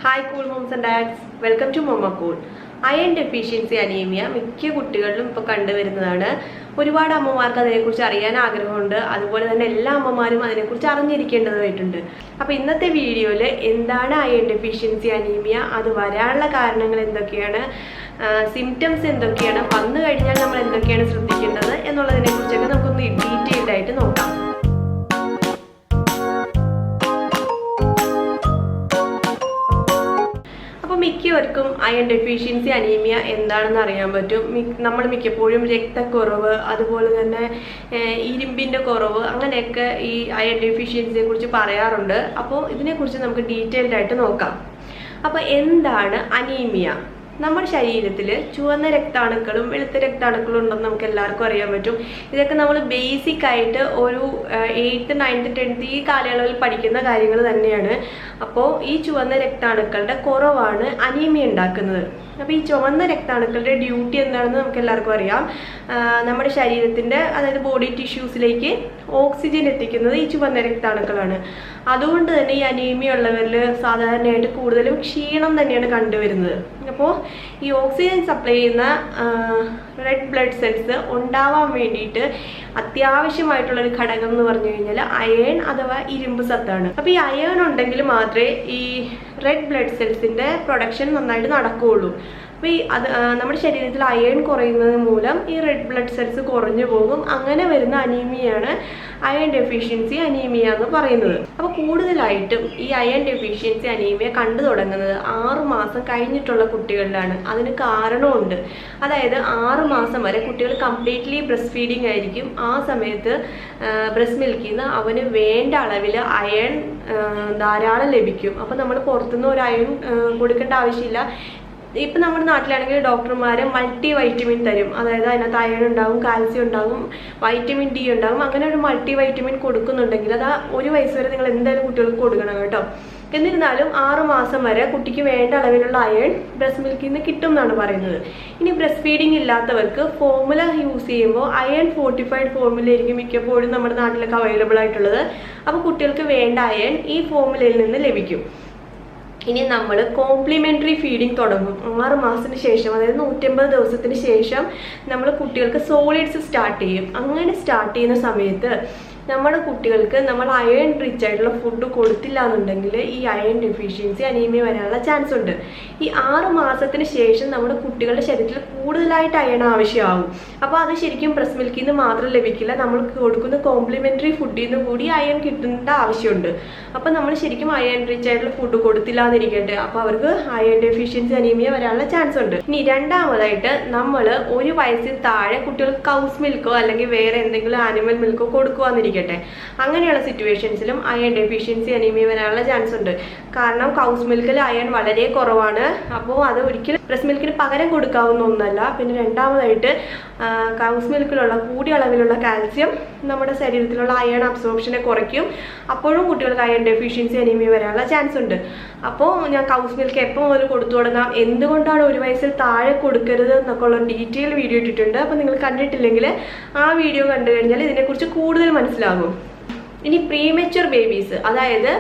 Hi cool moms and dads, welcome to Mama Cool. Iron deficiency anaemia മിക്ക കുട്ടികളിലും ഇപ്പോൾ കണ്ടുവരുന്നതാണ്. ഒരുപാട് അമ്മമാർക്ക് അതിനെക്കുറിച്ച് അറിയാൻ ആഗ്രഹമുണ്ട്. അതുപോലെ തന്നെ എല്ലാ അമ്മമാരും അതിനെക്കുറിച്ച് അറിഞ്ഞിരിക്കേണ്ടതായിട്ടുണ്ട്. അപ്പോൾ ഇന്നത്തെ വീഡിയോയിൽ എന്താണ് അയൺ ഡെഫിഷ്യൻസി അനീമിയ, അത് വരാനുള്ള കാരണങ്ങൾ എന്തൊക്കെയാണ്, സിംറ്റംസ് എന്തൊക്കെയാണ്, വന്നു കഴിഞ്ഞാൽ നമ്മൾ എന്തൊക്കെയാണ് ശ്രദ്ധിക്കേണ്ടത് എന്നുള്ളതിനെക്കുറിച്ചൊക്കെ നമുക്കൊന്ന് ഡീറ്റെയിൽഡ് ആയിട്ട് നോക്കാം. മിക്കവർക്കും അയൺ ഡെഫിഷ്യൻസി അനീമിയ എന്താണെന്ന് അറിയാൻ പറ്റും. നമ്മൾ മിക്കപ്പോഴും രക്തക്കുറവ്, അതുപോലെ തന്നെ ഇരുമ്പിൻ്റെ കുറവ്, അങ്ങനെയൊക്കെ ഈ അയൺ ഡെഫിഷ്യൻസിയെ കുറിച്ച് പറയാറുണ്ട്. അപ്പോൾ ഇതിനെക്കുറിച്ച് നമുക്ക് ഡീറ്റെയിൽഡ് ആയിട്ട് നോക്കാം. അപ്പോൾ എന്താണ് അനീമിയ? നമ്മുടെ ശരീരത്തിൽ ചുവന്ന രക്താണുക്കളും വെളുത്ത രക്താണുക്കളും ഉണ്ടെന്ന് നമുക്ക് എല്ലാവർക്കും അറിയാൻ പറ്റും. ഇതൊക്കെ നമ്മൾ ബേസിക് ആയിട്ട് ഒരു 8th 9th 10th ഈ കാലയളവിൽ പഠിക്കുന്ന കാര്യങ്ങൾ തന്നെയാണ്. അപ്പോൾ ഈ ചുവന്ന രക്താണുക്കളുടെ കുറവാണ് അനീമിയ ഉണ്ടാക്കുന്നത്. അപ്പോൾ ഈ ചുവന്ന രക്താണുക്കളുടെ ഡ്യൂട്ടി എന്താണെന്ന് നമുക്ക് എല്ലാവർക്കും അറിയാം. നമ്മുടെ ശരീരത്തിൻ്റെ, അതായത് ബോഡി ടിഷ്യൂസിലേക്ക് ഓക്സിജൻ എത്തിക്കുന്നത് ഈ ചുവന്ന രക്താണുക്കളാണ്. അതുകൊണ്ട് തന്നെ ഈ അനീമിയ ഉള്ളവരിൽ സാധാരണയായിട്ട് കൂടുതലും ക്ഷീണം തന്നെയാണ് കണ്ടുവരുന്നത്. അപ്പോൾ ഈ ഓക്സിജൻ സപ്ലൈ ചെയ്യുന്ന റെഡ് ബ്ലഡ് സെൽസ് ഉണ്ടാവാൻ വേണ്ടിയിട്ട് അത്യാവശ്യമായിട്ടുള്ളൊരു ഘടകം എന്ന് പറഞ്ഞു കഴിഞ്ഞാൽ അയേൺ അഥവാ ഇരുമ്പ് സത്താണ്. അപ്പോൾ ഈ അയേൺ ഉണ്ടെങ്കിൽ മാത്രമേ ഈ റെഡ് ബ്ലഡ് സെൽസിൻ്റെ പ്രൊഡക്ഷൻ നന്നായിട്ട് നടക്കുകയുള്ളൂ. അപ്പോൾ നമ്മുടെ ശരീരത്തിൽ അയേൺ കുറയുന്നത് മൂലം ഈ റെഡ് ബ്ലഡ് സെൽസ് കുറഞ്ഞു പോകും. അങ്ങനെ വരുന്ന അനീമിയാണ് അയൺ ഡെഫിഷ്യൻസി അനീമിയ എന്ന് പറയുന്നത്. അപ്പോൾ കൂടുതലായിട്ടും ഈ അയൺ ഡെഫിഷ്യൻസി അനീമിയ കണ്ടു തുടങ്ങുന്നത് 6 മാസം കഴിഞ്ഞിട്ടുള്ള കുട്ടികളിലാണ്. അതിന് കാരണമുണ്ട്. അതായത് 6 മാസം വരെ കുട്ടികൾ കംപ്ലീറ്റ്ലി ബ്രസ്റ്റ് ഫീഡിങ് ആയിരിക്കും. ആ സമയത്ത് ബ്രസ്റ്റ് മിൽക്കിൽ നിന്ന് അവന് വേണ്ട അളവിൽ അയൺ ധാരാളം ലഭിക്കും. അപ്പോൾ നമ്മൾ പുറത്തുനിന്ന് ഒരു അയൺ കൊടുക്കേണ്ട ആവശ്യമില്ല. ഇപ്പം നമ്മുടെ നാട്ടിലാണെങ്കിൽ ഡോക്ടർമാർ മൾട്ടി വൈറ്റമിൻ തരും. അതായത് അതിനകത്ത് അയൺ ഉണ്ടാകും, കാൽസ്യം ഉണ്ടാകും, വൈറ്റമിൻ ഡി ഉണ്ടാകും. അങ്ങനെ ഒരു മൾട്ടി വൈറ്റമിൻ കൊടുക്കുന്നുണ്ടെങ്കിൽ അത് 1 വയസ്സ് വരെ നിങ്ങൾ എന്തായാലും കുട്ടികൾക്ക് കൊടുക്കണം കേട്ടോ. എന്നിരുന്നാലും 6 മാസം വരെ കുട്ടിക്ക് വേണ്ട അളവിലുള്ള അയൺ ബ്രസ്റ്റ് മിൽക്കിൽ നിന്ന് കിട്ടും എന്നാണ് പറയുന്നത്. ഇനി ബ്രസ്റ്റ് ഫീഡിങ് ഇല്ലാത്തവർക്ക് ഫോർമുല യൂസ് ചെയ്യുമ്പോൾ അയൺ ഫോർട്ടിഫൈഡ് ഫോർമുല ആയിരിക്കും മിക്കപ്പോഴും നമ്മുടെ നാട്ടിലൊക്കെ അവൈലബിൾ ആയിട്ടുള്ളത്. അപ്പോൾ കുട്ടികൾക്ക് വേണ്ട അയൺ ഈ ഫോർമുലയിൽ നിന്ന് ലഭിക്കും. ഇനി നമ്മൾ കോംപ്ലിമെൻ്ററി ഫീഡിങ് തുടങ്ങും 6 മാസത്തിന് ശേഷം. അതായത് 150 ദിവസത്തിന് ശേഷം നമ്മൾ കുട്ടികൾക്ക് സോളിഡ്സ് സ്റ്റാർട്ട് ചെയ്യും. അങ്ങനെ സ്റ്റാർട്ട് ചെയ്യുന്ന സമയത്ത് നമ്മുടെ കുട്ടികൾക്ക് നമ്മൾ അയൺ റിച്ച് ആയിട്ടുള്ള ഫുഡ് കൊടുത്തില്ല എന്നുണ്ടെങ്കിൽ ഈ അയൺ ഡെഫിഷ്യൻസി അനീമിയ വരാനുള്ള ചാൻസ് ഉണ്ട്. ഈ 6 മാസത്തിന് ശേഷം നമ്മുടെ കുട്ടികളുടെ ശരീരത്തിൽ കൂടുതലായിട്ട് അയൺ ആവശ്യമാകും. അപ്പോൾ അത് ശരിക്കും ബ്രസ്റ്റ് മിൽക്കിൽ നിന്ന് മാത്രം ലഭിക്കില്ല. നമ്മൾ കൊടുക്കുന്ന കോംപ്ലിമെൻ്ററി ഫുഡിൽ നിന്ന് കൂടി അയൺ കിട്ടേണ്ട ആവശ്യമുണ്ട്. അപ്പോൾ നമ്മൾ ശരിക്കും അയൺ റിച്ച് ആയിട്ടുള്ള ഫുഡ് കൊടുത്തില്ല എന്നിരിക്കട്ടെ, അപ്പോൾ അവർക്ക് അയൺ ഡെഫിഷ്യൻസി അനീമിയ വരാനുള്ള ചാൻസ് ഉണ്ട്. ഇനി രണ്ടാമതായിട്ട് നമ്മൾ 1 വയസ്സിൽ താഴെ കുട്ടികൾക്ക് കൗസ് മിൽക്കോ അല്ലെങ്കിൽ വേറെ എന്തെങ്കിലും ആനിമൽ മിൽക്കോ കൊടുക്കുവാന്നിരിക്കട്ടെ. അങ്ങനെയുള്ള സിറ്റുവേഷൻസിലും അയൺ ഡെഫിഷ്യൻസി അനീമിയ വരാനുള്ള ചാൻസ് ഉണ്ട്. കാരണം കൗസ് മിൽക്കിൽ അയൺ വളരെ കുറവാണ്. അപ്പോൾ അത് ഒരിക്കലും ബ്രസ്റ്റ് മിൽക്കിന് പകരം കൊടുക്കാവുന്ന ഒന്നല്ല. പിന്നെ രണ്ടാമതായിട്ട് കൗസ് മിൽക്കിലുള്ള കൂടിയ അളവിലുള്ള കാൽസ്യം നമ്മുടെ ശരീരത്തിലുള്ള അയൺ അബ്സോർപ്ഷനെ കുറയ്ക്കും. അപ്പോഴും കുട്ടികൾക്ക് അയൺ ഡെഫിഷ്യൻസി അനീമിയ വരാനുള്ള ചാൻസ് ഉണ്ട്. അപ്പോൾ ഞാൻ കൗസ് മിൽക്ക് എപ്പോൾ മുതൽ കൊടുത്തു തുടങ്ങാം, എന്തുകൊണ്ടാണ് 1 വയസ്സിൽ താഴെ കൊടുക്കരുത് എന്നൊക്കെ ഉള്ള ഡീറ്റെയിൽ വീഡിയോ ഇട്ടിട്ടുണ്ട്. അപ്പോൾ നിങ്ങൾ കണ്ടിട്ടില്ലെങ്കിൽ ആ വീഡിയോ കണ്ടു കഴിഞ്ഞാൽ ഇതിനെക്കുറിച്ച് കൂടുതൽ മനസ്സിലാകും. ഇനി പ്രീമെച്വർ ബേബീസ്, അതായത്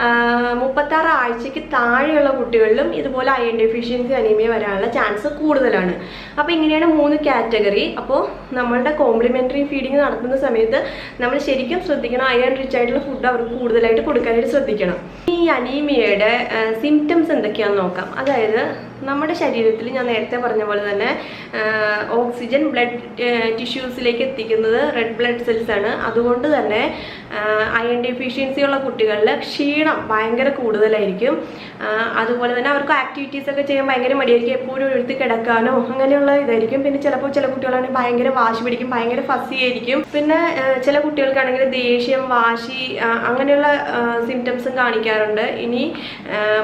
36 ആഴ്ചയ്ക്ക് താഴെയുള്ള കുട്ടികളിലും ഇതുപോലെ അയൺ ഡെഫിഷ്യൻസി അനീമിയ വരാനുള്ള ചാൻസ് കൂടുതലാണ്. അപ്പോൾ ഇങ്ങനെയാണ് 3 കാറ്റഗറി. അപ്പോൾ നമ്മളുടെ കോംപ്ലിമെൻ്ററി ഫീഡിങ് നടത്തുന്ന സമയത്ത് നമ്മൾ ശരിക്കും ശ്രദ്ധിക്കണം, അയൺ റിച്ച് ആയിട്ടുള്ള ഫുഡ് അവർക്ക് കൂടുതലായിട്ട് കൊടുക്കാനായിട്ട് ശ്രദ്ധിക്കണം. ഈ അനീമിയയുടെ സിംറ്റംസ് എന്തൊക്കെയാണെന്ന് നോക്കാം. അതായത് നമ്മുടെ ശരീരത്തിൽ ഞാൻ നേരത്തെ പറഞ്ഞ പോലെ തന്നെ ഓക്സിജൻ ബ്ലഡ് ടിഷ്യൂസിലേക്ക് എത്തിക്കുന്നത് റെഡ് ബ്ലഡ് സെൽസ് ആണ്. അതുകൊണ്ട് തന്നെ അയൺ ഡെഫിഷ്യൻസി ഉള്ള കുട്ടികളിൽ ക്ഷീണം ഭയങ്കര കൂടുതലായിരിക്കും. അതുപോലെ തന്നെ അവർക്ക് ആക്ടിവിറ്റീസ് ഒക്കെ ചെയ്യാൻ ഭയങ്കര മടിയായിരിക്കും. എപ്പോഴും എഴുത്ത് കിടക്കാനോ അങ്ങനെയുള്ള ഇതായിരിക്കും. പിന്നെ ചിലപ്പോൾ ചില കുട്ടികളാണെങ്കിൽ ഭയങ്കര വാശി പിടിക്കും, ഭയങ്കര ഫസി ആയിരിക്കും. പിന്നെ ചില കുട്ടികൾക്കാണെങ്കിൽ ദേഷ്യം, വാശി അങ്ങനെയുള്ള സിംറ്റംസും കാണിക്കാറുണ്ട്. ഇനി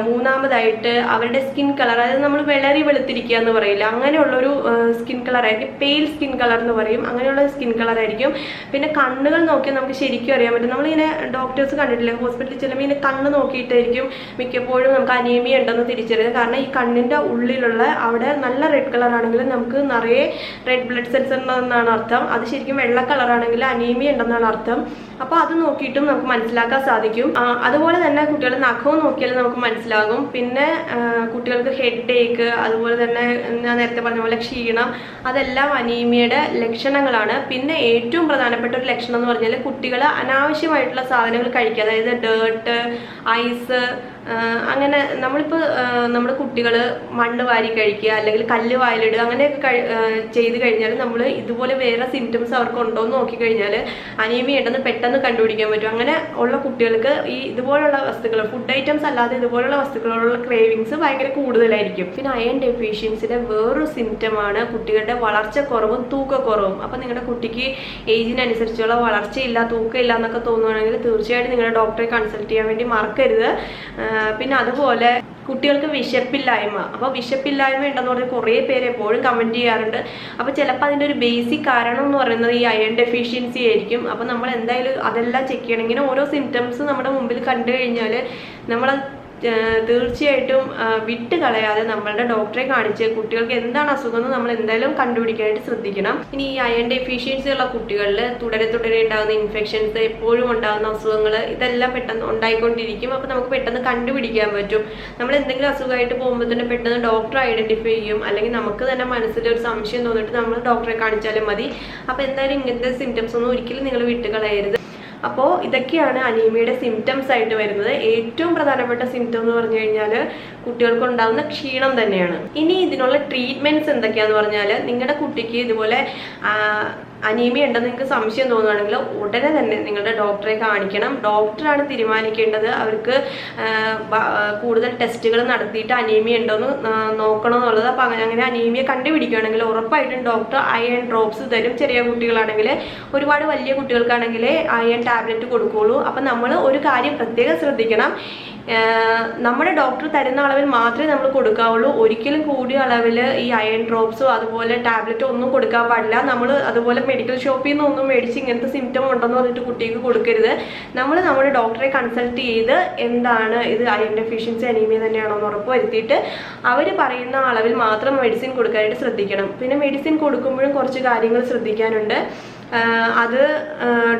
മൂന്നാമതായിട്ട് അവരുടെ സ്കിൻ കളർ, അതായത് നമ്മൾ വെള്ളരി വെളുത്തിരിക്കുക എന്ന് പറയില്ല, അങ്ങനെയുള്ളൊരു സ്കിൻ കളറായിരിക്കും. പെയിൽ സ്കിൻ കളർ എന്ന് പറയും. അങ്ങനെയുള്ള സ്കിൻ കളറായിരിക്കും. പിന്നെ കണ്ണുകൾ നോക്കിയാൽ നമുക്ക് ശരിക്കും അറിയാൻ പറ്റും. നമ്മളിങ്ങനെ ഡോക്ടേഴ്സ് കണ്ടിട്ടില്ലേ ഹോസ്പിറ്റലിൽ ചെല്ലുമ്പോൾ ഇങ്ങനെ കണ്ണ് നോക്കിയിട്ടായിരിക്കും മിക്കപ്പോഴും നമുക്ക് അനീമിയ ഉണ്ടെന്ന് തിരിച്ചറിയുന്നത്. കാരണം ഈ കണ്ണിൻ്റെ ഉള്ളിലുള്ള അവിടെ നല്ല റെഡ് കളർ ആണെങ്കിൽ നമുക്ക് നിറയെ റെഡ് ബ്ലഡ് സെൽസ് ഉണ്ടെന്നാണ് അർത്ഥം. അത് ശരിക്കും വെള്ള കളറാണെങ്കിൽ അനീമിയ ഉണ്ടെന്നാണ് അർത്ഥം. അപ്പോൾ അത് നോക്കിയിട്ടും നമുക്ക് മനസ്സിലാക്കാൻ സാധിക്കും. അതുപോലെ തന്നെ കുട്ടികളുടെ നഖവും നോക്കിയാലും നമുക്ക് മനസ്സിലാകും. പിന്നെ കുട്ടികൾക്ക് ഹെഡ് ഏക്ക്, അതുപോലെ തന്നെ ഞാൻ നേരത്തെ പറഞ്ഞ പോലെ ക്ഷീണം, അതെല്ലാം അനീമിയയുടെ ലക്ഷണങ്ങളാണ്. പിന്നെ ഏറ്റവും പ്രധാനപ്പെട്ട ഒരു ലക്ഷണം എന്ന് പറഞ്ഞാൽ കുട്ടികൾ അനാവശ്യമായിട്ടുള്ള സാധനങ്ങൾ കഴിക്കുക, അതായത് ഡേർട്ട്, ഐസ്, അങ്ങനെ നമ്മളിപ്പോൾ നമ്മുടെ കുട്ടികൾ മണ്ണ് വാരി കഴിക്കുക അല്ലെങ്കിൽ കല്ല് വായിലിടുക അങ്ങനെയൊക്കെ ചെയ്ത് കഴിഞ്ഞാൽ നമ്മൾ ഇതുപോലെ വേറെ സിംറ്റംസ് അവർക്ക് ഉണ്ടോ എന്ന് നോക്കിക്കഴിഞ്ഞാൽ അനീമിയ ഉണ്ടെന്ന് പെട്ടെന്ന് കണ്ടുപിടിക്കാൻ പറ്റും. അങ്ങനെ ഉള്ള കുട്ടികൾക്ക് ഈ ഇതുപോലുള്ള വസ്തുക്കൾ, ഫുഡ് ഐറ്റംസ് അല്ലാതെ ഇതുപോലുള്ള വസ്തുക്കളോടുള്ള ക്രേവിങ്സ് ഭയങ്കര കൂടുതലായിരിക്കും. പിന്നെ അയൺ ഡെഫിഷ്യൻസിയുടെ വേറൊരു സിംറ്റമാണ് കുട്ടികളുടെ വളർച്ചക്കുറവും തൂക്കക്കുറവും. അപ്പം നിങ്ങളുടെ കുട്ടിക്ക് ഏജിനനുസരിച്ചുള്ള വളർച്ചയില്ല, തൂക്കമില്ല എന്നൊക്കെ തോന്നുകയാണെങ്കിൽ തീർച്ചയായിട്ടും നിങ്ങളുടെ ഡോക്ടറെ കൺസൾട്ട് ചെയ്യാൻ വേണ്ടി മറക്കരുത്. പിന്നെ അതുപോലെ കുട്ടികൾക്ക് വിശപ്പില്ലായ്മ. അപ്പോൾ വിശപ്പില്ലായ്മ ഉണ്ടെന്ന് പറഞ്ഞാൽ കുറേ പേര് എപ്പോഴും കമൻറ്റ് ചെയ്യാറുണ്ട്. അപ്പോൾ ചിലപ്പോൾ അതിൻ്റെ ഒരു ബേസിക് കാരണം എന്ന് പറയുന്നത് ഈ അയൺ ഡെഫിഷ്യൻസി ആയിരിക്കും. അപ്പോൾ നമ്മൾ എന്തായാലും അതെല്ലാം ചെക്ക് ചെയ്യണം. ഇങ്ങനെ ഓരോ സിംറ്റംസ് നമ്മുടെ മുമ്പിൽ കണ്ടു കഴിഞ്ഞാൽ നമ്മൾ തീർച്ചയായിട്ടും വിട്ട് കളയാതെ നമ്മളുടെ ഡോക്ടറെ കാണിച്ച് കുട്ടികൾക്ക് എന്താണ് അസുഖം എന്ന് നമ്മൾ എന്തായാലും കണ്ടുപിടിക്കാനായിട്ട് ശ്രദ്ധിക്കണം. ഇനി ഈ അയൺ ഡെഫിഷ്യൻസി ഉള്ള കുട്ടികളിൽ തുടരെ ഉണ്ടാകുന്ന ഇൻഫെക്ഷൻസ്, എപ്പോഴും ഉണ്ടാകുന്ന അസുഖങ്ങൾ, ഇതെല്ലാം പെട്ടെന്ന് ഉണ്ടായിക്കൊണ്ടിരിക്കും. അപ്പോൾ നമുക്ക് പെട്ടെന്ന് കണ്ടുപിടിക്കാൻ പറ്റും. നമ്മൾ എന്തെങ്കിലും അസുഖമായിട്ട് പോകുമ്പോൾ തന്നെ പെട്ടെന്ന് ഡോക്ടർ ഐഡന്റിഫൈ ചെയ്യും. അല്ലെങ്കിൽ നമുക്ക് തന്നെ മനസ്സിൽ ഒരു സംശയം തോന്നിയിട്ട് നമ്മൾ ഡോക്ടറെ കാണിച്ചാലും മതി. അപ്പോൾ എന്തായാലും ഇങ്ങനത്തെ സിംറ്റംസ് ഒന്നും ഒരിക്കലും നിങ്ങൾ വിട്ട് കളയരുത്. അപ്പോൾ ഇതൊക്കെയാണ് അനീമിയയുടെ സിംറ്റംസ് ആയിട്ട് വരുന്നത്. ഏറ്റവും പ്രധാനപ്പെട്ട സിംറ്റം എന്ന് പറഞ്ഞു കഴിഞ്ഞാൽ കുട്ടികൾക്ക് ഉണ്ടാകുന്ന ക്ഷീണം തന്നെയാണ്. ഇനി ഇതിനുള്ള ട്രീറ്റ്മെന്റ്സ് എന്തൊക്കെയാന്ന് പറഞ്ഞാൽ, നിങ്ങളുടെ കുട്ടിക്ക് ഇതുപോലെ അനീമിയ ഉണ്ടെന്ന് നിങ്ങൾക്ക് സംശയം തോന്നുകയാണെങ്കിൽ ഉടനെ തന്നെ നിങ്ങളുടെ ഡോക്ടറെ കാണിക്കണം. ഡോക്ടറാണ് തീരുമാനിക്കേണ്ടത് അവർക്ക് കൂടുതൽ ടെസ്റ്റുകൾ നടത്തിയിട്ട് അനീമിയ ഉണ്ടോയെന്ന് നോക്കണം എന്നുള്ളത്. അപ്പോൾ അങ്ങനെ അനീമിയ കണ്ടുപിടിക്കുകയാണെങ്കിൽ ഉറപ്പായിട്ടും ഡോക്ടർ അയൺ ഡ്രോപ്സ് തരും. ചെറിയ കുട്ടികളാണെങ്കിൽ, ഒരുപാട് വലിയ കുട്ടികൾക്കാണെങ്കിൽ അയൺ ടാബ്ലറ്റ് കൊടുക്കുകയുള്ളൂ. അപ്പം നമ്മൾ ഒരു കാര്യം പ്രത്യേകം ശ്രദ്ധിക്കണം, നമ്മുടെ ഡോക്ടർ തരുന്ന അളവിൽ മാത്രമേ നമ്മൾ കൊടുക്കാവുള്ളൂ. ഒരിക്കലും കൂടിയ അളവിൽ ഈ അയൺ ഡ്രോപ്സോ അതുപോലെ ടാബ്ലറ്റോ ഒന്നും കൊടുക്കാൻ പാടില്ല. നമ്മൾ അതുപോലെ മെഡിക്കൽ ഷോപ്പിൽ നിന്ന് ഒന്നും മേടിച്ച് ഇങ്ങനത്തെ സിംറ്റം ഉണ്ടെന്ന് പറഞ്ഞിട്ട് കുട്ടിക്ക് കൊടുക്കരുത്. നമ്മൾ നമ്മുടെ ഡോക്ടറെ കൺസൾട്ട് ചെയ്ത് എന്താണ് ഇത് അയൺ ഡെഫിഷ്യൻസി അനീമിയ തന്നെയാണോ എന്ന് ഉറപ്പ് വരുത്തിയിട്ട് അവർ പറയുന്ന അളവിൽ മാത്രം മെഡിസിൻ കൊടുക്കാനായിട്ട് ശ്രദ്ധിക്കണം. പിന്നെ മെഡിസിൻ കൊടുക്കുമ്പോഴും കുറച്ച് കാര്യങ്ങൾ ശ്രദ്ധിക്കാനുണ്ട്. അത്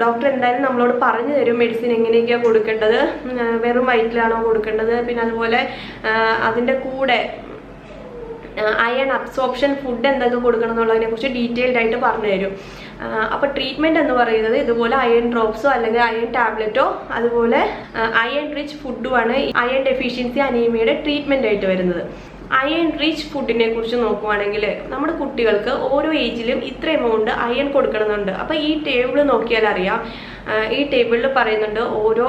ഡോക്ടർ എന്തായാലും നമ്മളോട് പറഞ്ഞു തരും മെഡിസിൻ എങ്ങനെയൊക്കെയാണ് കൊടുക്കേണ്ടത്, വെറും വയറ്റിലാണോ കൊടുക്കേണ്ടത്, പിന്നെ അതുപോലെ അതിൻ്റെ കൂടെ അയൺ അബ്സോർപ്ഷൻ ഫുഡ് എന്തൊക്കെ കൊടുക്കണം എന്നുള്ളതിനെ കുറിച്ച് ഡീറ്റെയിൽഡ് ആയിട്ട് പറഞ്ഞു തരും. അപ്പോൾ ട്രീറ്റ്മെൻറ്റ് എന്ന് പറയുന്നത് ഇതുപോലെ അയൺ ഡ്രോപ്സോ അല്ലെങ്കിൽ അയൺ ടാബ്ലറ്റോ അതുപോലെ അയൺ റിച്ച് ഫുഡുമാണ് അയൺ ഡെഫിഷ്യൻസി അനീമിയയുടെ ട്രീറ്റ്മെൻ്റ് ആയിട്ട് വരുന്നത്. അയൺ റിച്ച് ഫുഡിനെ കുറിച്ച് നോക്കുവാണെങ്കിൽ നമ്മുടെ കുട്ടികൾക്ക് ഓരോ ഏജിലും ഇത്ര എമൗണ്ട് അയൺ കൊടുക്കണമെന്നുണ്ട്. അപ്പോൾ ഈ ടേബിൾ നോക്കിയാൽ അറിയാം, ഈ ടേബിളിൽ പറയുന്നുണ്ട് ഓരോ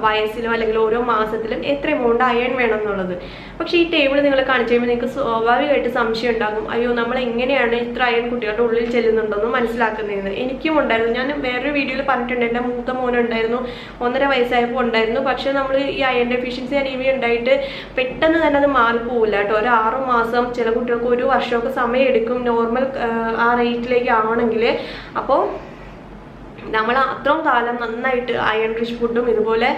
വയസ്സിലും അല്ലെങ്കിൽ ഓരോ മാസത്തിലും എത്ര എമൗണ്ട് അയൺ വേണം എന്നുള്ളത്. പക്ഷേ ഈ ടേബിൾ നിങ്ങൾ കാണിച്ചു കഴിയുമ്പോൾ നിങ്ങൾക്ക് സ്വാഭാവികമായിട്ട് സംശയം ഉണ്ടാകും, അയ്യോ നമ്മൾ എങ്ങനെയാണ് ഇത്ര അയൺ കുട്ടികളുടെ ഉള്ളിൽ ചെല്ലുന്നുണ്ടെന്ന് മനസ്സിലാക്കുന്നതെന്ന്. എനിക്കും ഉണ്ടായിരുന്നു. ഞാൻ വേറൊരു വീഡിയോയിൽ പറഞ്ഞിട്ടുണ്ട്, എൻ്റെ മൂത്ത മോനുണ്ടായിരുന്നു, 1.5 വയസ്സായപ്പോൾ ഉണ്ടായിരുന്നു. പക്ഷേ നമ്മൾ ഈ അയൺ ഡെഫിഷ്യൻസി അനീമിയ ഉണ്ടായിട്ട് പെട്ടെന്ന് തന്നെ അത് മാറിപ്പോവില്ല കേട്ടോ. ഒരു 6 മാസം, ചില കുട്ടികൾക്ക് 1 വർഷമൊക്കെ സമയം എടുക്കും നോർമൽ ആ റേറ്റിലേക്ക് ആവണമെങ്കിൽ. അപ്പോൾ നമ്മൾ അത്രയും കാലം നന്നായിട്ട് അയൺ റിച്ച് ഫുഡും ഇതുപോലെ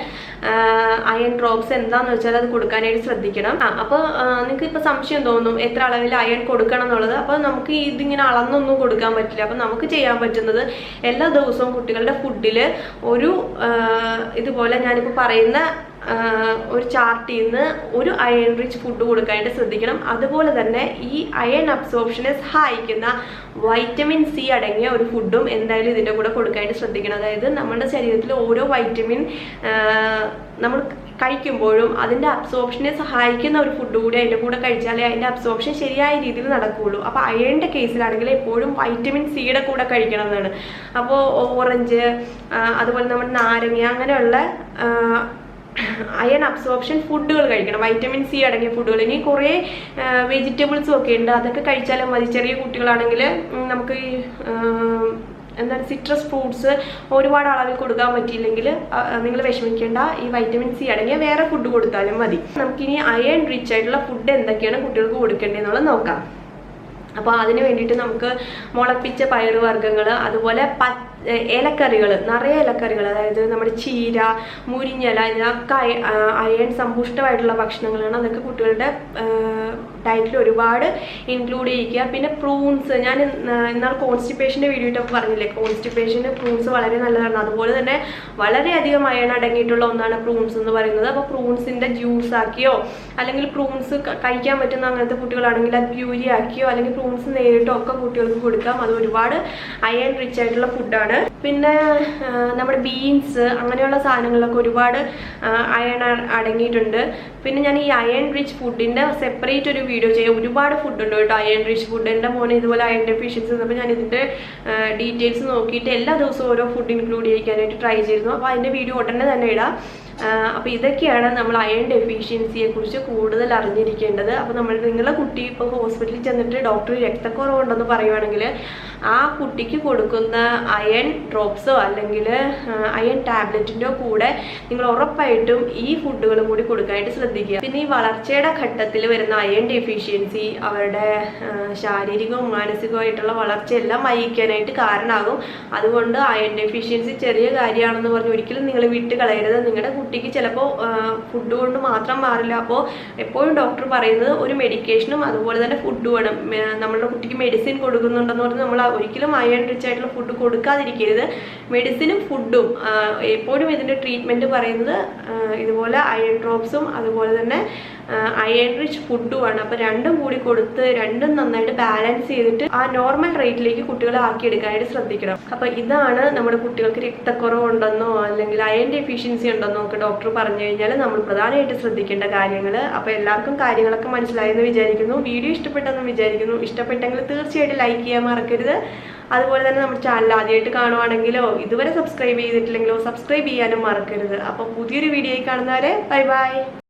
അയൺ ഡ്രോപ്സ് എന്താണെന്ന് വെച്ചാൽ അത് കൊടുക്കാനായിട്ട് ശ്രദ്ധിക്കണം. അപ്പോൾ നിങ്ങൾക്ക് ഇപ്പോൾ സംശയം തോന്നും എത്ര അളവിൽ അയൺ കൊടുക്കണം എന്നുള്ളത്. അപ്പോൾ നമുക്ക് ഇതിങ്ങനെ അളന്നൊന്നും കൊടുക്കാൻ പറ്റില്ല. അപ്പോൾ നമുക്ക് ചെയ്യാൻ പറ്റുന്നത് എല്ലാ ദിവസവും കുട്ടികളുടെ ഫുഡിൽ ഒരു ഇതുപോലെ ഞാനിപ്പോൾ പറയുന്ന ഒരു ചാർട്ടിൽ നിന്ന് ഒരു അയൺ റിച്ച് ഫുഡ് കൊടുക്കാനായിട്ട് ശ്രദ്ധിക്കണം. അതുപോലെ തന്നെ ഈ അയൺ അബ്സോർപ്ഷനെ സഹായിക്കുന്ന വൈറ്റമിൻ സി അടങ്ങിയ ഒരു ഫുഡും എന്തായാലും ഇതിൻ്റെ കൂടെ കൊടുക്കാനായിട്ട് ശ്രദ്ധിക്കണം. അതായത് നമ്മുടെ ശരീരത്തിൽ ഓരോ വൈറ്റമിൻ നമ്മൾ കഴിക്കുമ്പോഴും അതിൻ്റെ അബ്സോർപ്ഷനെ സഹായിക്കുന്ന ഒരു ഫുഡ് കൂടി അതിൻ്റെ കൂടെ കഴിച്ചാലേ അതിൻ്റെ അബ്സോർപ്ഷൻ ശരിയായ രീതിയിൽ നടക്കുകയുള്ളൂ. അപ്പോൾ അയണിൻ്റെ കേസിലാണെങ്കിൽ എപ്പോഴും വൈറ്റമിൻ സിയുടെ കൂടെ കഴിക്കണം എന്നാണ്. അപ്പോൾ ഓറഞ്ച്, അതുപോലെ നമ്മുടെ നാരങ്ങ, അങ്ങനെയുള്ള അയൺ അബ്സോർപ്ഷൻ ഫുഡുകൾ കഴിക്കണം, വൈറ്റമിൻ സി അടങ്ങിയ ഫുഡുകൾ. ഇനി കുറേ വെജിറ്റബിൾസും ഒക്കെ ഉണ്ട്, അതൊക്കെ കഴിച്ചാലും മതി. ചെറിയ കുട്ടികളാണെങ്കിൽ നമുക്ക് ഈ എന്താണ് സിട്രസ് ഫ്രൂട്ട്സ് ഒരുപാട് അളവിൽ കൊടുക്കാൻ പറ്റിയില്ലെങ്കിൽ നിങ്ങൾ വിഷമിക്കേണ്ട, ഈ വൈറ്റമിൻ സി അടങ്ങിയ വേറെ ഫുഡ് കൊടുത്താലും മതി. നമുക്കിനി അയൺ റിച്ച് ആയിട്ടുള്ള ഫുഡ് എന്തൊക്കെയാണ് കുട്ടികൾക്ക് കൊടുക്കേണ്ടതെന്നുള്ളത് നോക്കാം. അപ്പോൾ അതിന് വേണ്ടിയിട്ട് നമുക്ക് മുളപ്പിച്ച പയറുവർഗ്ഗങ്ങൾ, അതുപോലെ ഇലക്കറികൾ, നിറയെ ഇലക്കറികൾ, അതായത് നമ്മുടെ ചീര, മുരിങ്ങല, ഇതൊക്കെ അയൺ സമ്പുഷ്ടമായിട്ടുള്ള ഭക്ഷണങ്ങളാണ്. അതൊക്കെ കുട്ടികളുടെ ഡയറ്റിൽ ഒരുപാട് ഇൻക്ലൂഡ് ചെയ്യിക്കുക. പിന്നെ പ്രൂൺസ്, ഞാൻ ഇന്നാൾ കോൺസ്റ്റിപ്പേഷൻ്റെ വീഡിയോ ഇട്ടപ്പോൾ പറഞ്ഞില്ലേ, കോൺസ്റ്റിപ്പേഷന് പ്രൂൺസ് വളരെ നല്ലതാണ്. അതുപോലെ തന്നെ വളരെയധികം അയൺ അടങ്ങിയിട്ടുള്ള ഒന്നാണ് പ്രൂൺസ് എന്ന് പറയുന്നത്. അപ്പോൾ പ്രൂൺസിൻ്റെ ജ്യൂസ് ആക്കിയോ, അല്ലെങ്കിൽ പ്രൂൺസ് കഴിക്കാൻ പറ്റുന്ന അങ്ങനത്തെ കുട്ടികളാണെങ്കിൽ അത് പ്യൂരി ആക്കിയോ, അല്ലെങ്കിൽ പ്രൂൺസ് നേരിട്ടോ ഒക്കെ കുട്ടികൾക്ക് കൊടുക്കാം. അത് ഒരുപാട് അയൺ റിച്ച് ആയിട്ടുള്ള ഫുഡാണ്. പിന്നെ നമ്മുടെ ബീൻസ്, അങ്ങനെയുള്ള സാധനങ്ങളിലൊക്കെ ഒരുപാട് അയൺ അടങ്ങിയിട്ടുണ്ട്. പിന്നെ ഞാൻ ഈ അയൺ റിച്ച് ഫുഡിൻ്റെ സെപ്പറേറ്റ് ഒരു വീഡിയോ ചെയ്യാം. ഒരുപാട് ഫുഡുണ്ട് കേട്ടോ അയൺ റിച്ച് ഫുഡ്. എൻ്റെ മോനെ ഇതുപോലെ അയൺ ഡെഫിഷ്യൻസി വന്നപ്പോൾ ഞാൻ ഇതിൻ്റെ ഡീറ്റെയിൽസ് നോക്കിയിട്ട് എല്ലാ ദിവസവും ഓരോ ഫുഡ് ഇൻക്ലൂഡ് ചെയ്യിക്കാനായിട്ട് ട്രൈ ചെയ്തിരുന്നു. അപ്പോൾ അതിൻ്റെ വീഡിയോ ഉടനെ തന്നെ ഇടാം. അപ്പോൾ ഇതൊക്കെയാണ് നമ്മൾ അയൺ ഡെഫിഷ്യൻസിയെ കുറിച്ച് കൂടുതൽ അറിഞ്ഞിരിക്കേണ്ടത്. അപ്പോൾ നിങ്ങളുടെ കുട്ടി ഇപ്പോൾ ഹോസ്പിറ്റലിൽ ചെന്നിട്ട് ഡോക്ടർ രക്തക്കുറവുണ്ടെന്ന് പറയുവാണെങ്കിൽ ആ കുട്ടിക്ക് കൊടുക്കുന്ന അയൺ ഡ്രോപ്സോ അല്ലെങ്കിൽ അയൺ ടാബ്ലറ്റിൻ്റെ കൂടെ നിങ്ങൾ ഉറപ്പായിട്ടും ഈ ഫുഡുകളും കൂടി കൊടുക്കാനായിട്ട് ശ്രദ്ധിക്കുക. പിന്നെ ഈ വളർച്ചയുടെ ഘട്ടത്തിൽ വരുന്ന അയൺ ഡെഫിഷ്യൻസി അവരുടെ ശാരീരികവും മാനസികവുമായിട്ടുള്ള വളർച്ചയെല്ലാം വൈകിക്കാനായിട്ട് കാരണമാകും. അതുകൊണ്ട് അയൺ ഡെഫിഷ്യൻസി ചെറിയ കാര്യമാണെന്ന് പറഞ്ഞ് ഒരിക്കലും നിങ്ങൾ വിട്ട് കളയരുത്. നിങ്ങളുടെ കുട്ടിക്ക് ചിലപ്പോൾ ഫുഡ് കൊണ്ട് മാത്രം മാറില്ല. അപ്പോൾ എപ്പോഴും ഡോക്ടർ പറയുന്നത് ഒരു മെഡിക്കേഷനും അതുപോലെ തന്നെ ഫുഡ് വേണം. നമ്മളുടെ കുട്ടിക്ക് മെഡിസിൻ കൊടുക്കുന്നുണ്ടെന്ന് പറഞ്ഞ് നമ്മൾ ഒരിക്കലും അയൺ റിച്ച് ആയിട്ടുള്ള ഫുഡ് കൊടുക്കാതിരിക്കരുത്. മെഡിസിനും ഫുഡും എപ്പോഴും ഇതിൻ്റെ ട്രീറ്റ്മെൻറ്റ് പറയുന്നത് ഇതുപോലെ അയൺ ഡ്രോപ്സും അതുപോലെ തന്നെ അയൺ റിച്ച് ഫുഡുമാണ്. അപ്പോൾ രണ്ടും കൂടി കൊടുത്ത് രണ്ടും നന്നായിട്ട് ബാലൻസ് ചെയ്തിട്ട് ആ നോർമൽ റേറ്റിലേക്ക് കുട്ടികളെ ആക്കിയെടുക്കാനായിട്ട് ശ്രദ്ധിക്കണം. അപ്പോൾ ഇതാണ് നമ്മുടെ കുട്ടികൾക്ക് രക്തക്കുറവുണ്ടെന്നോ അല്ലെങ്കിൽ അയൺ ഡെഫിഷ്യൻസി ഉണ്ടെന്നോ ഒക്കെ ഡോക്ടർ പറഞ്ഞു കഴിഞ്ഞാൽ നമ്മൾ പ്രധാനമായിട്ട് ശ്രദ്ധിക്കേണ്ട കാര്യങ്ങൾ. അപ്പോൾ എല്ലാവർക്കും കാര്യങ്ങളൊക്കെ മനസ്സിലായെന്ന് വിചാരിക്കുന്നു. വീഡിയോ ഇഷ്ടപ്പെട്ടെന്ന് വിചാരിക്കുന്നു. ഇഷ്ടപ്പെട്ടെങ്കിൽ തീർച്ചയായിട്ടും ലൈക്ക് ചെയ്യാൻ മറക്കരുത്. അതുപോലെ തന്നെ നമ്മുടെ ചാനൽ ആദ്യമായിട്ട് കാണുവാണെങ്കിലോ ഇതുവരെ സബ്സ്ക്രൈബ് ചെയ്തിട്ടില്ലെങ്കിലോ സബ്സ്ക്രൈബ് ചെയ്യാനും മറക്കരുത്. അപ്പോൾ പുതിയൊരു വീഡിയോയിൽ കാണുന്നവരെ ബൈ ബൈ.